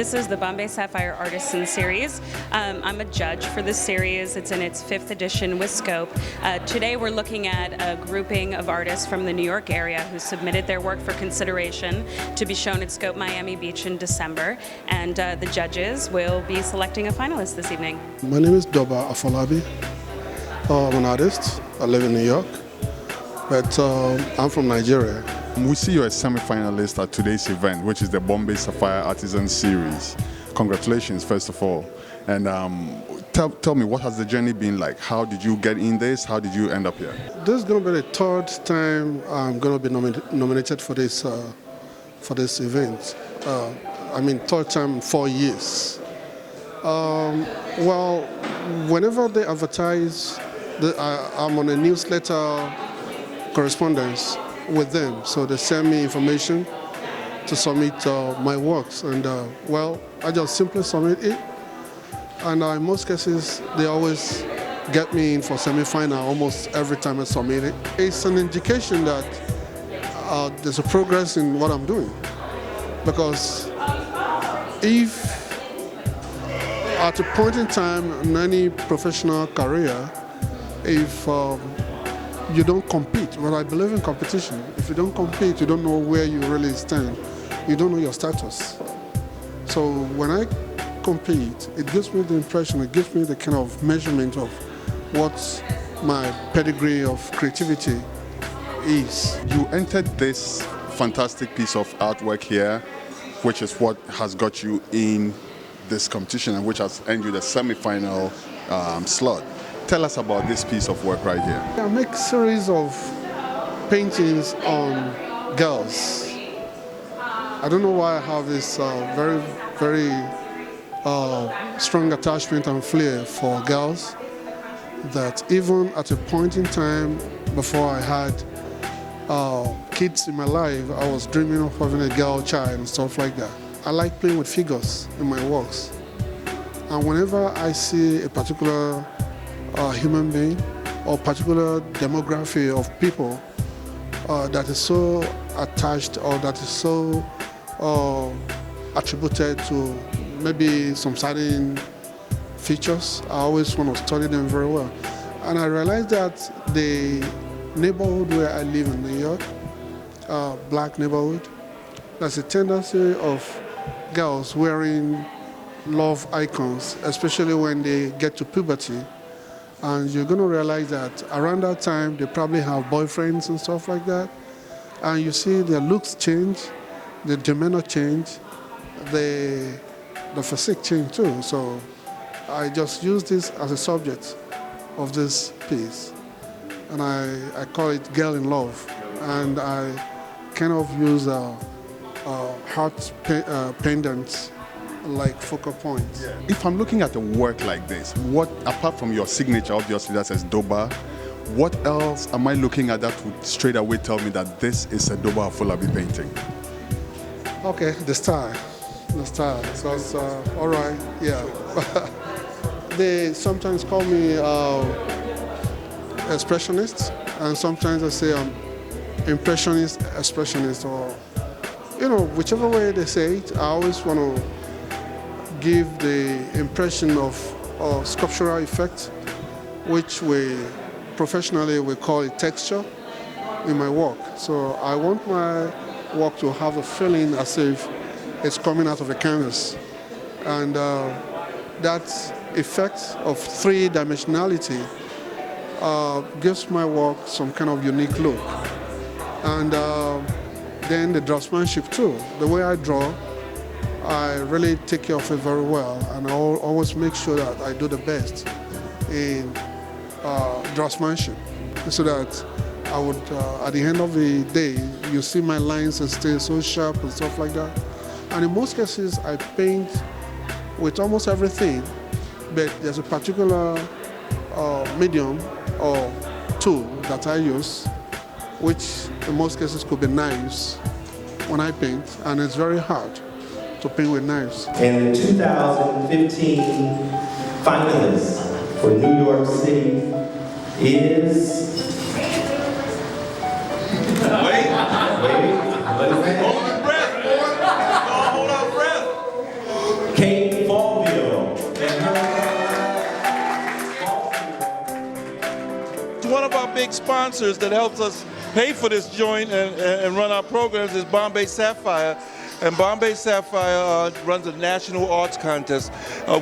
This is the Bombay Sapphire Artisan Series. I'm a judge for this series. It's in its 5th edition with scope. Today we're looking at a grouping of artists from the New York area who submitted their work for consideration to be shown at Scope Miami Beach in December. And the judges will be selecting a finalist this evening. My name is Doba Afolabi. I'm an artist. I live in New York, but I'm from Nigeria. We see you as semi-finalist at today's event, which is the Bombay Sapphire Artisan Series. Congratulations, first of all. And tell me, what has the journey been like? How did you get in this? How did you end up here? This is going to be the 3rd time I'm going to be nominated for this event. I mean, 3rd time in 4 years. Well, whenever they advertise, I'm on a newsletter correspondence with them, so they send me information to submit my works, and well, I just simply submit it, and in most cases they always get me in for semi-final almost every time I submit it. It's an indication that there's a progress in what I'm doing, because if at a point in time in any professional career, if you don't compete. Well, I believe in competition. If you don't compete, you don't know where you really stand. You don't know your status. So when I compete, it gives me the impression, it gives me the kind of measurement of what my pedigree of creativity is. You entered this fantastic piece of artwork here, which is what has got you in this competition and which has earned you the semi-final slot. Tell us about this piece of work right here. I make a series of paintings on girls. I don't know why I have this very strong attachment and flair for girls, that even at a point in time before I had kids in my life, I was dreaming of having a girl child and stuff like that. I like playing with figures in my works. And whenever I see a particular human being or particular demography of people that is so attached or that is so attributed to maybe some certain features, I always want to study them very well. And I realized that the neighborhood where I live in New York, black neighborhood, there's a tendency of girls wearing love icons, especially when they get to puberty. And you're going to realize that around that time, they probably have boyfriends and stuff like that. And you see their looks change, their demeanor change, the physique change too. So I just use this as a subject of this piece. And I call it Girl in Love. And I kind of use heart pendants like focal points. Yeah. If I'm looking at a work like this, what, apart from your signature, obviously that says Doba, what else am I looking at that would straight away tell me that this is a Doba Afolabi painting? Okay, the style. So it's all right, yeah. They sometimes call me expressionist, and sometimes they say I'm impressionist, expressionist, or whichever way they say it. I always want to give the impression of sculptural effect, which professionally we call it texture in my work. So I want my work to have a feeling as if it's coming out of a canvas. And that effect of three-dimensionality gives my work some kind of unique look. And then the draftsmanship too. The way I draw, I really take care of it very well, and I always make sure that I do the best in draftsmanship, so that I would, at the end of the day, you see my lines and stay so sharp and stuff like that. And in most cases, I paint with almost everything, but there's a particular medium or tool that I use, which in most cases could be knives when I paint, and it's very hard to paint with knives. And the 2015 finalist for New York City is... Wait. Hold on, breath. big sponsors that helps us pay for this joint and run our programs is Bombay Sapphire. And Bombay Sapphire runs a national arts contest,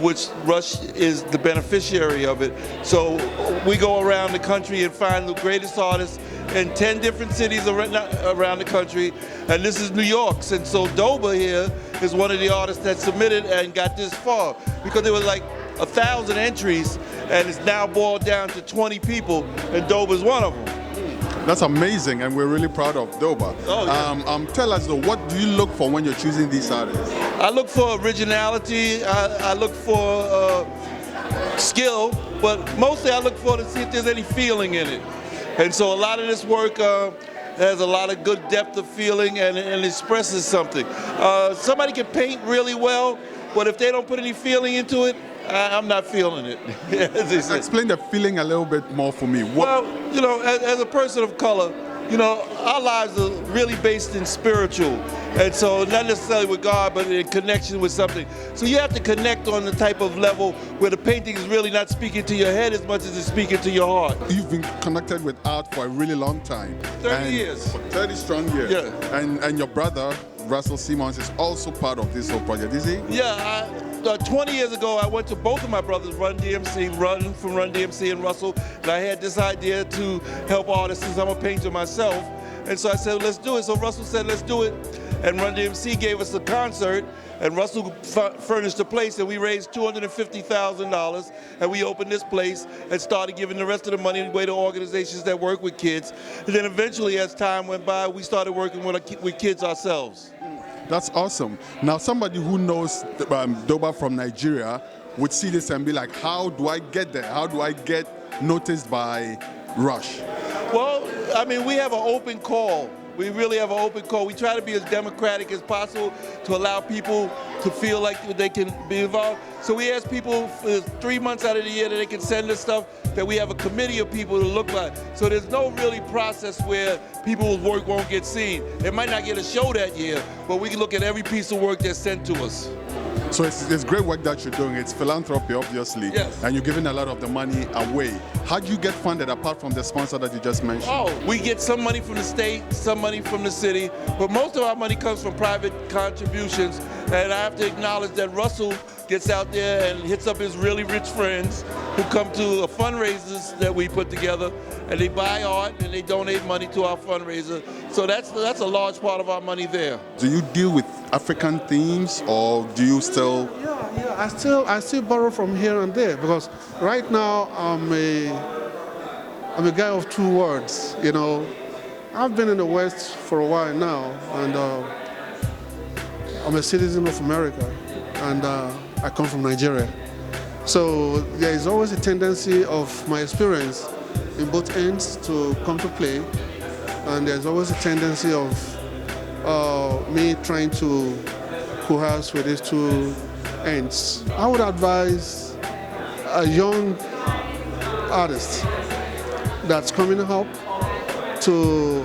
which Rush is the beneficiary of it. So we go around the country and find the greatest artists in 10 different cities around the country, and this is New York's. And so Doba here is one of the artists that submitted and got this far, because there was like 1,000 entries, and it's now boiled down to 20 people, and Doba's one of them. That's amazing, and we're really proud of Doba. Oh, yeah. Tell us though, what do you look for when you're choosing these artists? I look for originality, I look for skill, but mostly I look for to see if there's any feeling in it. And so a lot of this work has a lot of good depth of feeling and expresses something. Somebody can paint really well, but if they don't put any feeling into it, I'm not feeling it. Explain the feeling a little bit more for me. Well, you know, as a person of color, you know, our lives are really based in spiritual. And so not necessarily with God, but in connection with something. So you have to connect on the type of level where the painting is really not speaking to your head as much as it's speaking to your heart. You've been connected with art for a really long time. 30 years. 30 strong years. Yeah. And your brother, Russell Simmons, is also part of this whole project, is he? Yeah. 20 years ago, I went to both of my brothers, Run DMC and Russell, and I had this idea to help artists since I'm a painter myself. And so I said, let's do it. So Russell said, let's do it. And Run DMC gave us a concert, and Russell furnished the place, and we raised $250,000, and we opened this place and started giving the rest of the money away to organizations that work with kids. And then eventually, as time went by, we started working with kids ourselves. That's awesome. Now, somebody who knows Doba from Nigeria would see this and be like, how do I get there? How do I get noticed by Rush? Well, I mean, we have an open call. We really have an open call. We try to be as democratic as possible to allow people to feel like they can be involved. So we ask people for 3 months out of the year that they can send us stuff, that we have a committee of people to look at. So there's no really process where people's work won't get seen. They might not get a show that year, but we can look at every piece of work that's sent to us. So it's great work that you're doing. It's philanthropy, obviously, yes. And you're giving a lot of the money away. How do you get funded apart from the sponsor that you just mentioned? Oh, we get some money from the state, some money from the city, but most of our money comes from private contributions. And I have to acknowledge that Russell gets out there and hits up his really rich friends who come to fundraisers that we put together, and they buy art and they donate money to our fundraiser. So that's a large part of our money there. Do you deal with African themes, or do you still? Yeah. I still borrow from here and there, because right now I'm a guy of two words. You know, I've been in the West for a while now, and I'm a citizen of America, and I come from Nigeria. So there is always a tendency of my experience in both ends to come to play, and there's always a tendency of me trying to coerce with these two ends. I would advise a young artist that's coming up to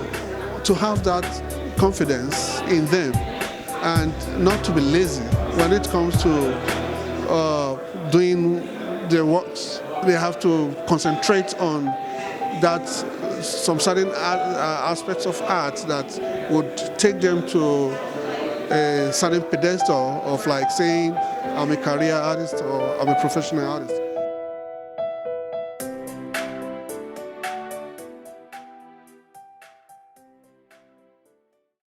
have that confidence in them and not to be lazy when it comes to doing their works. They have to concentrate on that, some certain aspects of art that would take them to a certain pedestal of like saying, I'm a career artist or I'm a professional artist.